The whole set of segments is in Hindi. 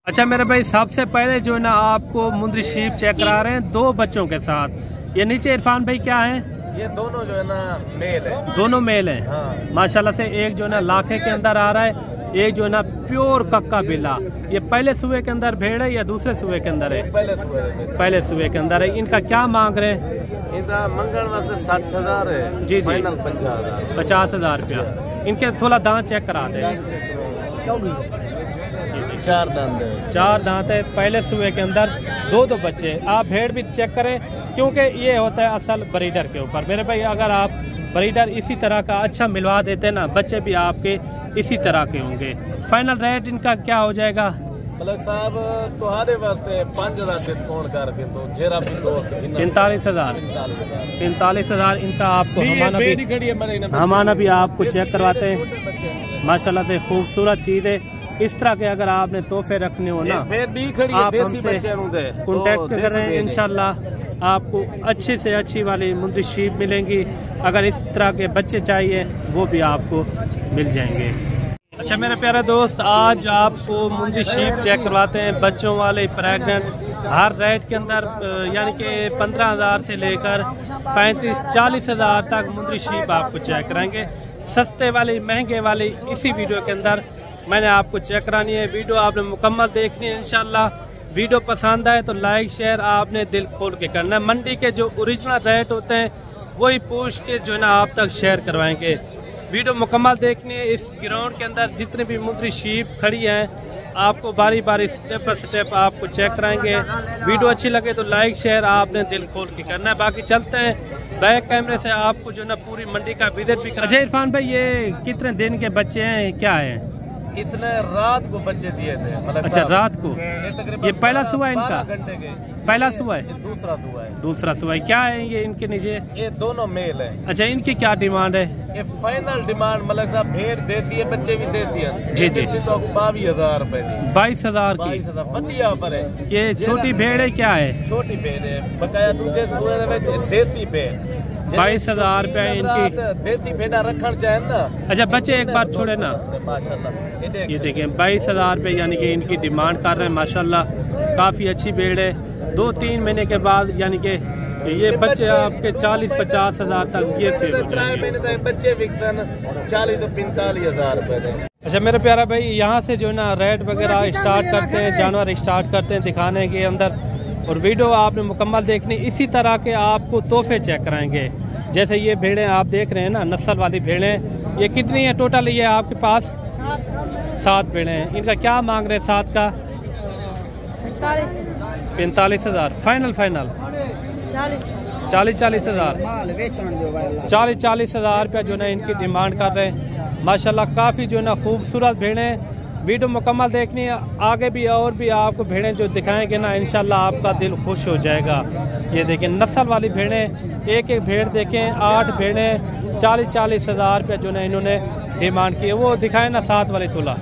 अच्छा मेरे भाई, सबसे पहले जो है ना आपको मुंद्री शीप चेक करा रहे हैं दो बच्चों के साथ। ये नीचे इरफान भाई क्या है? ये दोनों जो है ना मेल है। दोनों मेल हैं। हाँ। माशाल्लाह से एक जो है ना लाखे के अंदर आ रहा है, एक जो है ना प्योर कक्का बिल्ला। ये पहले सुबह के अंदर भेड़ है या दूसरे सुबह के अंदर है? पहले सुबह के अंदर है। इनका क्या मांग रहे हैं? इनका मंगल वास्ते 60,000 है। जी जी, 50,000 रुपया। इनके थोड़ा दांत चेक करा दे। चार दांत है, पहले सुबह के अंदर दो बच्चे। आप भेड़ भी चेक करें क्योंकि ये होता है असल ब्रीडर के ऊपर। मेरे भाई अगर आप ब्रीडर इसी तरह का अच्छा मिलवा देते ना, बच्चे भी आपके इसी तरह के होंगे। फाइनल रेट इनका क्या हो जाएगा? मलिक साहब तुम्हारे वास्ते 5,000 डिस्काउंट करके तो जेरा भी दो 45,000 इनका आपको हमारा भी आपको चेक करवाते हैं। माशाल्लाह से खूबसूरत चीज है। इस तरह के अगर आपने तोहफे रखने हो ना, आप हमसे कॉन्टेक्ट कर रहे हैं। इंशाल्लाह आपको अच्छी से अच्छी वाली मुंद्री शीप मिलेंगी। अगर इस तरह के बच्चे चाहिए वो भी आपको मिल जाएंगे। अच्छा मेरे प्यारे दोस्त, आज आपको मुंद्री शीप चेक करवाते हैं बच्चों वाले, प्रेग्नेंट। हर रेट के अंदर यानी कि 15,000 से लेकर 35-40,000 तक मुंद्री शीप आपको चेक कराएंगे। सस्ते वाली महंगे वाली इसी वीडियो के अंदर मैंने आपको चेक करानी है। वीडियो आपने मुकम्मल देखनी है। इंशाल्लाह वीडियो पसंद आए तो लाइक शेयर आपने दिल खोल के करना है। मंडी के जो ओरिजिनल रेट होते हैं वही पूछ के जो है ना आप तक शेयर करवाएंगे। वीडियो मुकम्मल देखनी है। इस ग्राउंड के अंदर जितने भी मुंद्री शीप खड़ी हैं आपको बारी बारी स्टेप बाय स्टेप आपको चेक कराएंगे। वीडियो अच्छी लगे तो लाइक शेयर आपने दिल खोल के करना है। बाकी चलते हैं बैक कैमरे से आपको जो ना पूरी मंडी का विजिट भी कर। अच्छा इरफान भाई, ये कितने दिन के बच्चे हैं, क्या है? इसने रात को बच्चे दिए थे। अच्छा रात को। ये पहला सुबह है इनका? पहला सुबह है? दूसरा सुबह है। क्या है ये इनके नीचे? ये दोनों मेल है। अच्छा इनकी क्या डिमांड है? ये फाइनल डिमांड मलिक साहब भेड़ देती है, बच्चे भी देती है। जी जी, 22,000 रुपए की। 22,000 की बढ़िया पर है। ये छोटी भेड़ है, क्या है? छोटी भेड़ है, बकाया दूसरे देसी भेड़। 22,000 रुपया इनकी देसी भेड़ा रखना चाहे ना। अच्छा बच्चे एक बार छोड़े ना। माशाल्लाह ये देखिए 22,000 रुपये यानी कि इनकी डिमांड कर रहे हैं। माशाल्लाह काफ़ी अच्छी भेड़ है। 2-3 महीने के बाद यानी कि ये बच्चे आपके 40-50,000 तक ये सेल हो जाएंगे। बच्चे विकसन 40-45,000 रुपए। अच्छा मेरे प्यारा भाई, यहाँ से जो है ना रेट वगैरह स्टार्ट करते हैं, जानवर स्टार्ट करते हैं दिखाने के अंदर। और वीडियो आपने मुकम्मल देखनी। इसी तरह के आपको तोहफे चेक कराएंगे। जैसे ये भेड़ें आप देख रहे हैं ना, नस्ल वाली भेड़ें। ये कितनी है टोटल? ये आपके पास 7 भेड़ें हैं। इनका क्या मांग रहे हैं? 7 का 45,000 फाइनल 40,000 40,000 रुपया जो है इनकी डिमांड कर रहे हैं। माशाल्लाह काफ़ी जो है ना खूबसूरत भेड़ें। वीडियो मुकम्मल देखनी है। आगे भी और भी आपको भेड़ें जो दिखाएंगे ना, इंशाल्लाह आपका दिल खुश हो जाएगा। ये देखें नस्ल वाली भेड़ें, एक एक भेड़ देखें। 8 भेड़ें 40,000 रुपया जो है इन्होंने डिमांड की है। वो दिखाएं ना 7 वाली तुला।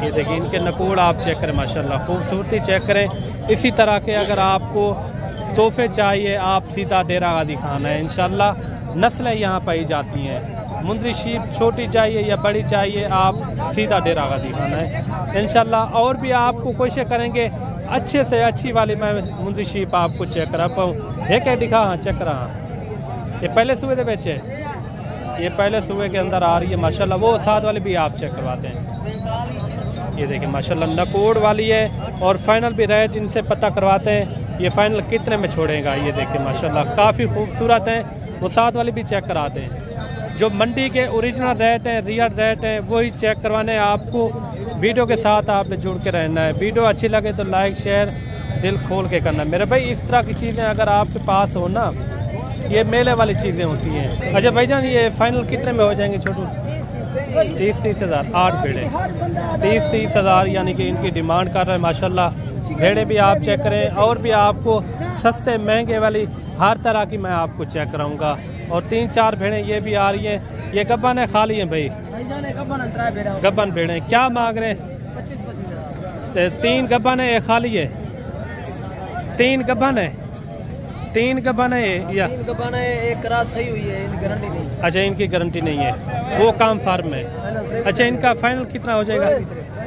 ये देखिए इनके नकोड़ आप चेक करें, माशाल्लाह खूबसूरती चेक करें। इसी तरह के अगर आपको तोहफे चाहिए, आप सीधा डेरा गाजी खाना है। इंशाल्लाह नस्लें यहाँ पाई जाती हैं। मुंद्री शीप छोटी चाहिए या बड़ी चाहिए, आप सीधा डेरा गाजी खाना है। इंशाल्लाह और भी आपको कोशिश करेंगे अच्छे से अच्छी वाली मैं मुंद्री शीप आपको चेक करा पाऊँ। एक दिखा, हाँ चेक करा। ये पहले सुबह के बच्चे, ये पहले सुबह के अंदर आ रही है माशाल्लाह। वो 7 वाले भी आप चेक करवाते हैं। ये देखिए माशाल्लाह नकोड़ वाली है। और फाइनल भी रेट इनसे पता करवाते हैं, ये फाइनल कितने में छोड़ेगा। ये देखिए माशाल्लाह काफ़ी खूबसूरत है। वो 7 वाले भी चेक कराते हैं। जो मंडी के ओरिजिनल रेट हैं, रियल रेट हैं, वही चेक करवाने हैं आपको। वीडियो के साथ आपने जुड़ के रहना है। वीडियो अच्छी लगे तो लाइक शेयर दिल खोल के करना है। मेरे भाई इस तरह की चीज़ें अगर आपके पास हो ना, ये मेले वाली चीज़ें होती हैं। अच्छा भाईजान, ये फाइनल कितने में हो जाएंगे छोटू? 30,000 8 भेड़े 30,000 यानी कि इनकी डिमांड कर रहे हैं। माशाल्लाह भेड़े भी आप चेक करें। और भी आपको सस्ते महंगे वाली हर तरह की मैं आपको चेक कराऊंगा। और 3-4 भेड़ें ये भी आ रही हैं। ये गब्बन है, खाली है भाई? गब्बन भेड़ें क्या मांग रहे हैं? 3 गब्बन है, एक खाली है। 3 गब्बन है, 3 गब्बन है या 3 गब्बन है, एक क्रॉस सही हुई है, इनकी गारंटी नहीं। अच्छा इनकी गारंटी नहीं है, वो काम फार्म में। अच्छा इनका फाइनल कितना हो जाएगा?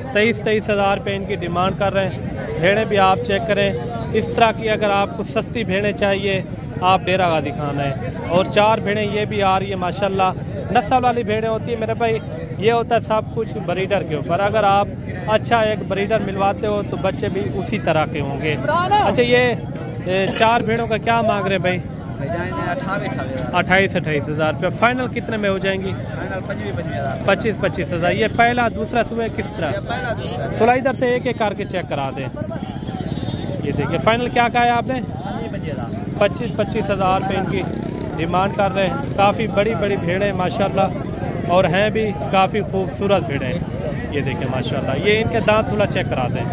23 हज़ार रुपये इनकी डिमांड कर रहे हैं। भेड़ें भी आप चेक करें इस तरह की। अगर आपको सस्ती भेड़ें चाहिए आप डेरा गाजी खान है। और 4 भेड़ें ये भी आ रही है माशाल्लाह। नस्ल वाली भेड़ें होती है मेरे भाई, ये होता है सब कुछ ब्रीडर के ऊपर। अगर आप अच्छा एक ब्रीडर मिलवाते हो तो बच्चे भी उसी तरह के होंगे। अच्छा ये 4 भेड़ों का क्या मांग रहे हैं भाई? 28 हज़ार रुपये। फाइनल कितने में हो जाएंगी? 25 हज़ार। ये पहला दूसरा सुबह किस तरह? थोड़ा इधर से एक एक करके चेक करा दें। ये देखिए फाइनल क्या कहा है आपने? 25 हज़ार रुपये इनकी डिमांड कर रहे हैं। काफ़ी बड़ी बड़ी भेड़ें माशाल्लाह और हैं भी काफ़ी खूबसूरत भेड़ें। ये देखिए माशाल्लाह। ये इनके दांत थोड़ा चेक करा दें।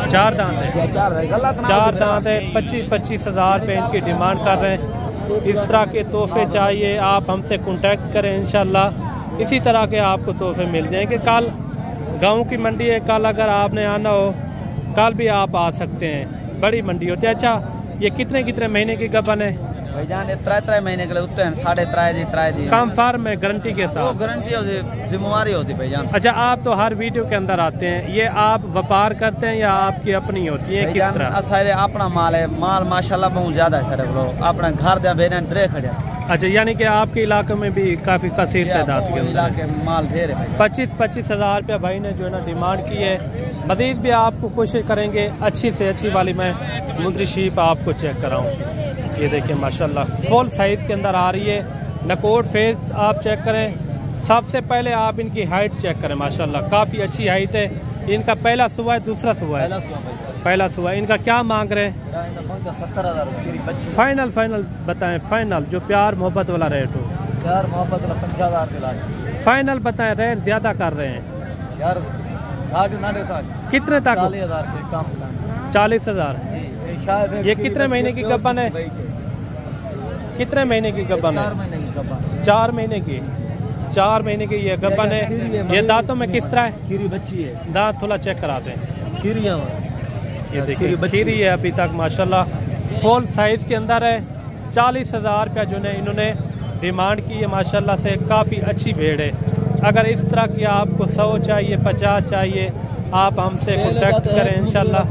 4 दांत है, 4 दांत है। 25 हज़ार रुपये इनकी डिमांड कर रहे हैं। इस तरह के तोहफे चाहिए आप हमसे कांटेक्ट करें, इंशाल्लाह इसी तरह के आपको तोहफे मिल जाएंगे। कल गाँव की मंडी है, कल अगर आपने आना हो कल भी आप आ सकते हैं। बड़ी मंडी होती है। अच्छा ये कितने महीने की गबन है भाईजान? 3 महीने के लिए उत्ते हैं, 3.5 दी काम फार्म में गारंटी के साथ। गारंटी होती, जिम्मेवारी होती भाईजान। अच्छा आप तो हर वीडियो के अंदर आते हैं, ये आप व्यापार करते हैं या आपकी अपनी होती है? किस तरह? सारे अपना माल है, माल माशाल्लाह बहुत ज्यादा है सारे लोग अपना घर दे भेजे दे खड़े। अच्छा यानी कि आपके इलाके में भी काफी कसीर तादाद के इलाके माल ढेर है। 25 हज़ार रुपया भाई ने जो है ना डिमांड की है। मजीद भी आपको कोशिश करेंगे अच्छी से अच्छी वाली मैं मुंदरी शीप आपको चेक कराऊँ। ये देखिए माशाल्लाह फुल साइज के अंदर आ रही है। नकोट फेस आप चेक करें। सबसे पहले आप इनकी हाइट चेक करें माशाल्लाह काफ़ी अच्छी हाइट है। इनका पहला सुबह है, दूसरा सुबह है? पहला सुबह। इनका क्या मांग रहे हैं? 70,000। फाइनल बताएं, फाइनल जो प्यार मोहब्बत वाला रेट हो। प्यार मोहब्बत वाला 50,000। फाइनल बताएं, रेट ज़्यादा कर रहे हैं यार। कितने तक? 40,000। 40,000। ये कितने महीने की गब्बन है? कितने महीने की गब्बन है? 4 महीने की। 4 महीने की ये गब्बन है। ये दांतों में किस तरह है? खीरी बच्ची है। दांत थोड़ा चेक कराते हैं। खीरियाँ ये देखिए खीरी है अभी तक माशाल्लाह फुल साइज के अंदर है। 40 हज़ार रुपया जो है इन्होंने डिमांड की है माशाल्लाह से। काफ़ी अच्छी भेड़ है। अगर इस तरह की आपको 100 चाहिए, 50 चाहिए आप हमसे कॉन्टेक्ट करें इंशाल्लाह।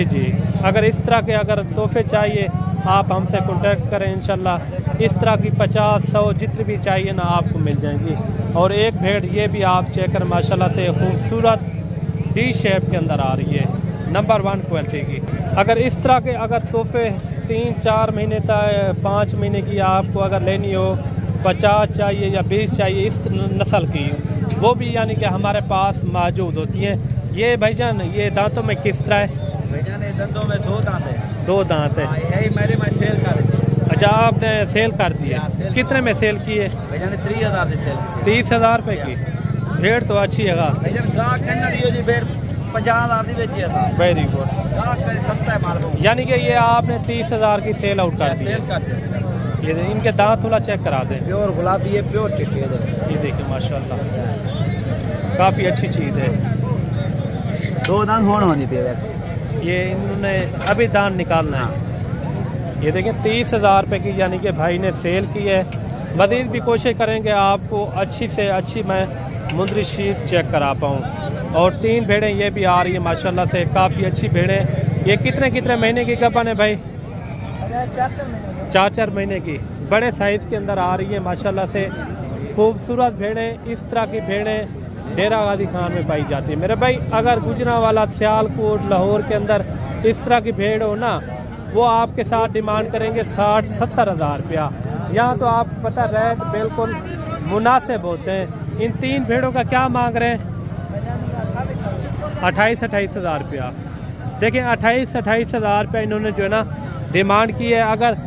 जी। अगर इस तरह के अगर तोहफे चाहिए आप हमसे कांटेक्ट करें इंशाल्लाह। इस तरह की 50-100 जितनी भी चाहिए ना आपको मिल जाएंगी। और एक भेड़ ये भी आप चेक करें माशाल्लाह से खूबसूरत डी शेप के अंदर आ रही है, नंबर 1 क्वालिटी की। अगर इस तरह के अगर तोहफे 3-4 महीने तक 5 महीने की आपको अगर लेनी हो, 50 चाहिए या 20 चाहिए इस नस्ल की, वो भी यानी कि हमारे पास मौजूद होती हैं। ये भाईजान ये दांतों में किस तरह है? भाईजान ये दांतों में 2 दांत है। 2 दांत है। यही मेरे में सेल कर दी। अच्छा आपने सेल कर दी है? कितने में सेल की है? भाईजान 30,000 की सेल। 30,000 रुपये की भेड़ तो अच्छी है। भाईजान गाहक कहना दियो जी भेड़ 50,000 की बेची है। Very good. गाहक का सस्ता है माल। यानी कि ये आपने 30,000 की सेल आउट कर दी है। ये इनके दांत थोड़ा चेक करा दें। प्योर गुलाबी है, प्योर चिट्टी है। ये देखिए माशाल्लाह काफ़ी अच्छी चीज़ है। 2 दांत होनी पे। ये इन्होंने अभी दांत निकालना है। ये देखें 30,000 रुपये की यानी कि भाई ने सेल की है। मज़ीद भी कोशिश करेंगे आपको अच्छी से अच्छी मैं मुंदरी शीप चेक करा पाऊँ। और 3 भेड़ें ये भी आ रही है माशाल्लाह से काफ़ी अच्छी भेड़ें। ये कितने महीने की गबन है भाई? 4 महीने की। बड़े साइज़ के अंदर आ रही है माशाल्लाह से खूबसूरत भेड़ें। इस तरह की भेड़ें डेरा गाजी खान में पाई जाती है मेरे भाई। अगर गुजरांवाला, सियालकोट, लाहौर के अंदर इस तरह की भेड़ हो ना, वो आपके साथ डिमांड करेंगे 60-70 हज़ार रुपया। यहाँ तो आप पता रेट बिल्कुल मुनासिब होते हैं। इन 3 भेड़ों का क्या मांग रहे हैं? 28 हज़ार रुपया। देखिए 28 हज़ार रुपया इन्होंने जो है ना डिमांड की है। अगर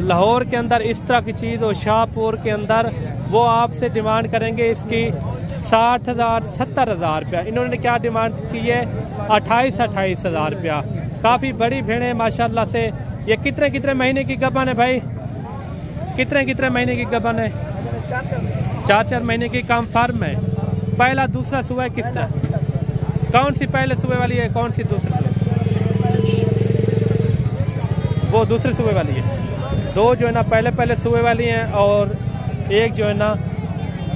लाहौर के अंदर इस तरह की चीज़ हो, शाहपुर के अंदर, वो आपसे डिमांड करेंगे इसकी 60,000-70 हज़ार रुपया। इन्होंने क्या डिमांड की है? 28 हज़ार रुपया। काफ़ी बड़ी भेड़ें माशाल्लाह से। ये कितने महीने की गबन है भाई? कितने महीने की गबन है? 4 महीने की। काम फार्म है। पहला दूसरा सुबह किस तरह? कौन सी पहले सुबह वाली है, कौन सी दूसरी? वो दूसरी सुबह वाली है। 2 जो है ना पहले सुबह वाली हैं और एक जो है ना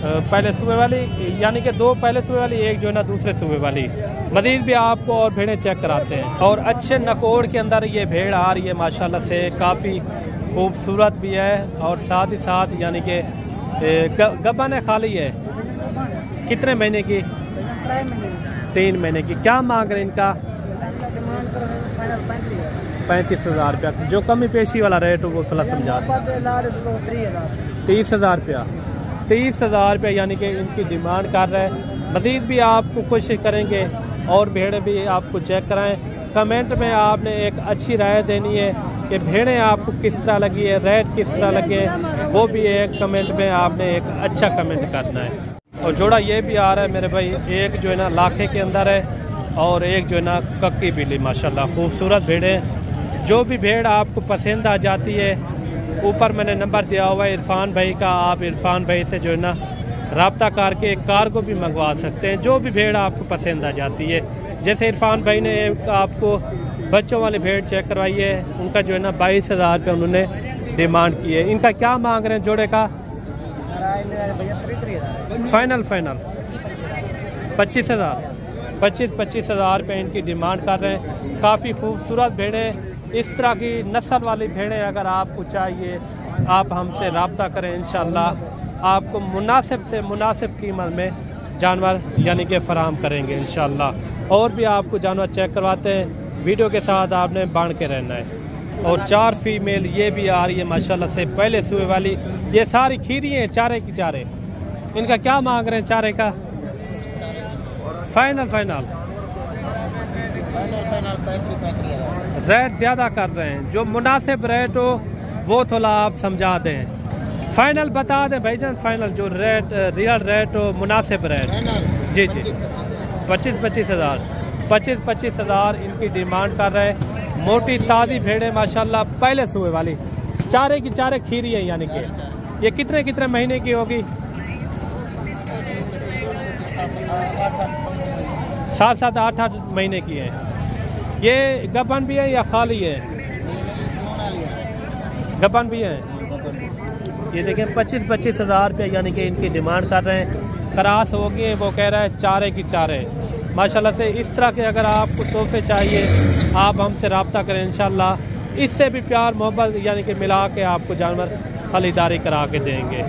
पहले सूबे वाली, यानी कि 2 पहले सूबे वाली, एक जो है ना दूसरे सूबे वाली। मज़ीद भी आपको और भेड़ें चेक कराते हैं। और अच्छे नकोड़ के अंदर ये भेड़ आ रही है माशाल्लाह से, काफ़ी खूबसूरत भी है और साथ ही साथ यानी कि गब्बन खाली है। कितने महीने की? 3 महीने की। क्या मांग रहे हैं इनका? 35,000 रुपया। जो कमी पेशी वाला रेट हो वो थोड़ा समझा। 30,000 रुपया। 30,000 रुपया यानी कि इनकी डिमांड कर रहे हैं। मज़ीद भी आपको कोशिश करेंगे और भेड़ें भी आपको चेक कराएं। कमेंट में आपने एक अच्छी राय देनी है कि भेड़ें आपको किस तरह लगी है, रेट किस तरह लगे, वो भी एक कमेंट में आपने एक अच्छा कमेंट करना है। और जोड़ा ये भी आ रहा है मेरे भाई, एक जो है ना लाखे के अंदर है और एक जो है ना कक्की बिल्ली। माशाल्लाह खूबसूरत भेड़ें। जो भी भेड़ आपको पसंद आ जाती है, ऊपर मैंने नंबर दिया हुआ है इरफान भाई का, आप इरफान भाई से जो है ना रब्ता करके कार्गो भी मंगवा सकते हैं। जो भी भेड़ आपको पसंद आ जाती है, जैसे इरफान भाई ने आपको बच्चों वाली भेड़ चेक करवाई है, उनका जो है ना 22,000 रुपये उन्होंने डिमांड की है। इनका क्या मांग रहे हैं जोड़े का? फाइनल 25,000 रुपये इनकी डिमांड कर रहे हैं। काफ़ी खूबसूरत भेड़ें, इस तरह की नस्ल वाली भेड़ें अगर आपको चाहिए, आप हमसे रब्ता करें। इंशाल्लाह आपको मुनासिब से मुनासिब कीमत में जानवर यानी कि फ़राहम करेंगे इंशाल्लाह। और भी आपको जानवर चेक करवाते हैं, वीडियो के साथ आपने बांध के रहना है। और 4 फीमेल ये भी आ रही है माशाल्लाह से, पहले सूबे वाली। ये सारी खीरी हैं, चारे की चारे। इनका क्या मांग रहे हैं चारे का? फाइनल रेट ज़्यादा कर रहे हैं। जो मुनासिब रेट हो वो थोड़ा आप समझा दें। फाइनल बता दें भाईजान, फाइनल जो रेट रियल रेट हो, मुनासिब रेट। जी 25,000 इनकी डिमांड कर रहे हैं। मोटी ताज़ी भेड़ें माशाल्लाह, पहले सूबे वाली, चारे की चारे खीरी है। यानी कि ये कितने महीने की होगी? 7-7, 8-8 महीने की है। ये गबन भी है या खाली है? गबन भी है। ये देखें 25,000 रुपये यानी कि इनकी डिमांड कर रहे हैं। क्रास हो गई, वो कह रहा है चारे की चारे। माशाल्लाह से इस तरह के अगर आपको तोहफे चाहिए, आप हमसे रब्ता करें। इंशाल्लाह इससे भी प्यार मोहब्बत यानी कि मिला के आपको जानवर खरीदारी करा के देंगे।